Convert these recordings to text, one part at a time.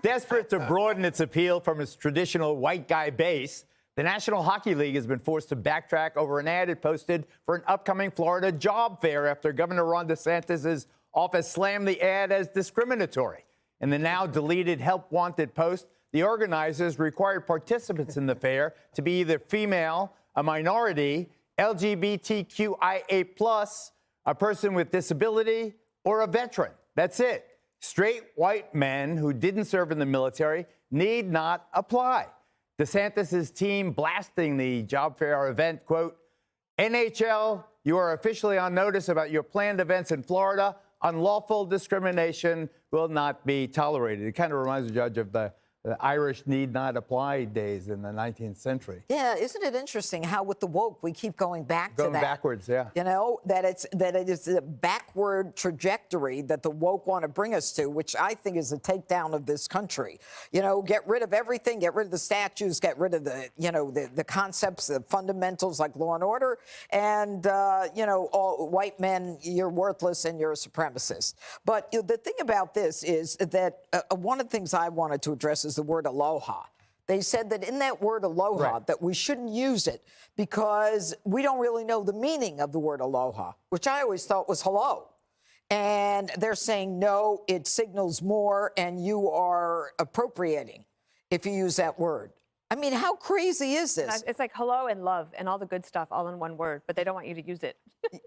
Desperate to broaden its appeal from its traditional white guy base, the National Hockey League has been forced to backtrack over an ad it posted for an upcoming Florida job fair after Governor Ron DeSantis' office slammed the ad as discriminatory. In the now deleted Help Wanted post, the organizers required participants in the fair to be either female, a minority, LGBTQIA+, a person with disability, or a veteran. That's it. Straight white men who didn't serve in the military need not apply. DeSantis' team blasting the job fair event, quote, NHL, you are officially on notice about your planned events in Florida. Unlawful discrimination will not be tolerated. It kind of reminds the judge of the Irish need not apply days in the 19th century. Yeah, isn't it interesting how with the woke we keep going back to that? Going backwards, yeah. You know, that it is a backward trajectory that the woke want to bring us to, which I think is a takedown of this country. You know, get rid of everything, get rid of the statues, get rid of the, you know, the concepts, the fundamentals like law and order, and, you know, all white men, you're worthless and you're a supremacist. But the thing about this is that one of the things I wanted to address is the word aloha. They said that in that word aloha, that we shouldn't use it because we don't really know the meaning of the word aloha, which I always thought was hello. And they're saying, no, it signals more and you are appropriating if you use that word. I mean, how crazy is this? It's like hello and love and all the good stuff all in one word, but they don't want you to use it.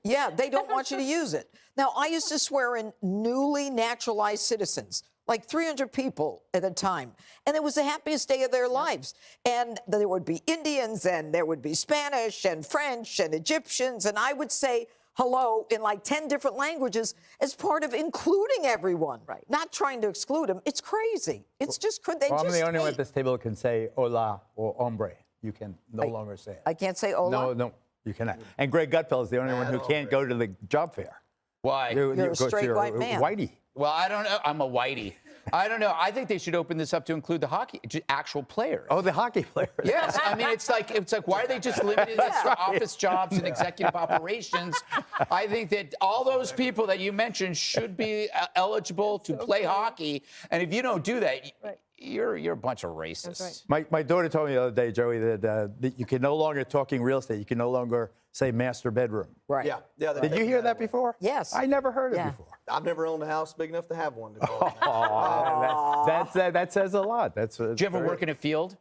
Yeah, they don't want you to use it. Now, I used to swear in newly naturalized citizens, like 300 people at a time. And it was the happiest day of their lives. And there would be Indians, and there would be Spanish, and French, and Egyptians. And I would say hello in like 10 different languages as part of including everyone, not trying to exclude them. It's crazy. It's just, could they I'm the only one at this table who can say hola or hombre. You can no longer say it. I can't say hola? No, you cannot. And Greg Gutfeld is the only one who can't go to the job fair. Why? You're a straight white man. Whitey. Well, I don't know. I'm a whitey. I don't know. I think they should open this up to include the hockey, actual players. Oh, the hockey players. Yes. I mean, it's like, why are they just limiting this to office jobs and executive operations? I think that all those people that you mentioned should be eligible to play hockey. And if you don't do that, you're a bunch of racists. My daughter told me the other day, Joey, that you can no longer, talking real estate, you can no longer say master bedroom. Right. Yeah. Did you hear that before? Yes. I never heard it before. I've never owned a house big enough to have one. That says a lot. Did you ever work in a field?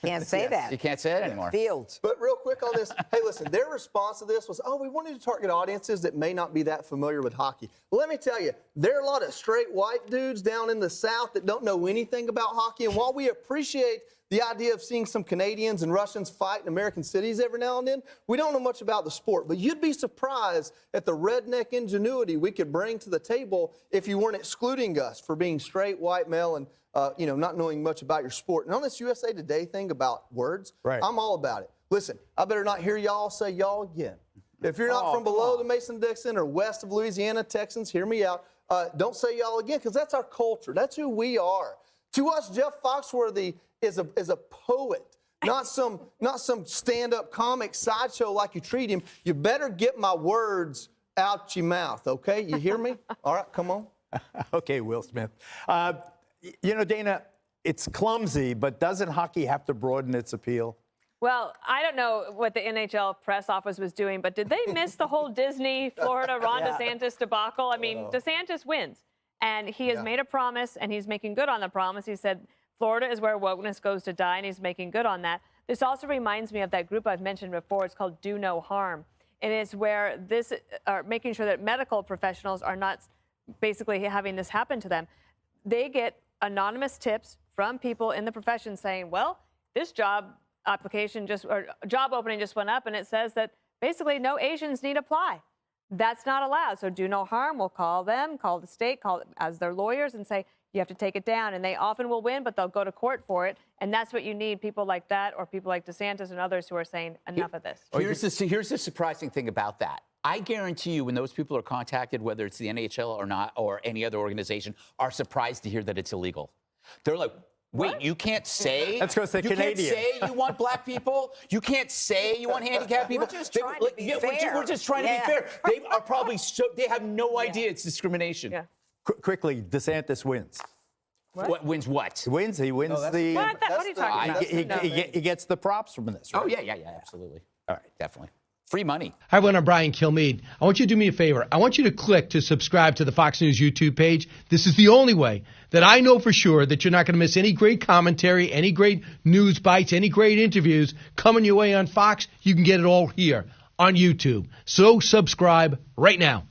Can't say that. You can't say it anymore. Fields. But real quick on this, hey, listen, their response to this was, oh, we wanted to target audiences that may not be that familiar with hockey. Well, let me tell you, there are a lot of straight white dudes down in the South that don't know anything about hockey. And while we appreciate the idea of seeing some Canadians and Russians fight in American cities every now and then, we don't know much about the sport. But you'd be surprised at the redneck ingenuity we could bring to the table if you weren't excluding us for being straight white male and you know, not knowing much about your sport. And on this USA Today thing about words, I'm all about it. Listen, I better not hear y'all say y'all again. If you're not from below the Mason-Dixon or west of Louisiana, Texans, hear me out. Don't say y'all again, because that's our culture. That's who we are. To us, Jeff Foxworthy is a poet, not some stand-up comic sideshow like you treat him. You better get my words out your mouth, okay? You hear me? All right, come on. Okay, Will Smith. You know, Dana, it's clumsy, but doesn't hockey have to broaden its appeal? Well, I don't know what the NHL press office was doing, but did they miss the whole Disney, Florida, Ron DeSantis debacle? I mean, DeSantis wins, and he has made a promise, and he's making good on the promise. He said Florida is where wokeness goes to die, and he's making good on that. This also reminds me of that group I've mentioned before. It's called Do No Harm. And it's where this are making sure that medical professionals are not basically having this happen to them. They get anonymous tips from people in the profession saying, well, this job application or job opening just went up, and it says that basically no Asians need apply. That's not allowed. So Do No Harm will call them, call the state, call as their lawyers and say, you have to take it down. And they often will win, but they'll go to court for it. And that's what you need, people like that or people like DeSantis and others who are saying enough of this. Here's the surprising thing about that. I guarantee you when those people are contacted, whether it's the NHL or not, or any other organization, are surprised to hear that it's illegal. They're like, wait, what? You can't say? That's because they're Canadian. You can't say you want black people? You can't say you want handicapped people? We're just trying to be fair. We're just trying to be fair. They are probably they have no idea it's discrimination. Quickly, DeSantis wins. What wins what? He wins the. What are you talking about? He gets the props from this. Right? Oh, yeah, absolutely. All right, definitely. Free money. Hi, everyone. I'm Brian Kilmeade. I want you to do me a favor. I want you to click to subscribe to the Fox News YouTube page. This is the only way that I know for sure that you're not going to miss any great commentary, any great news bites, any great interviews coming your way on Fox. You can get it all here on YouTube. So subscribe right now.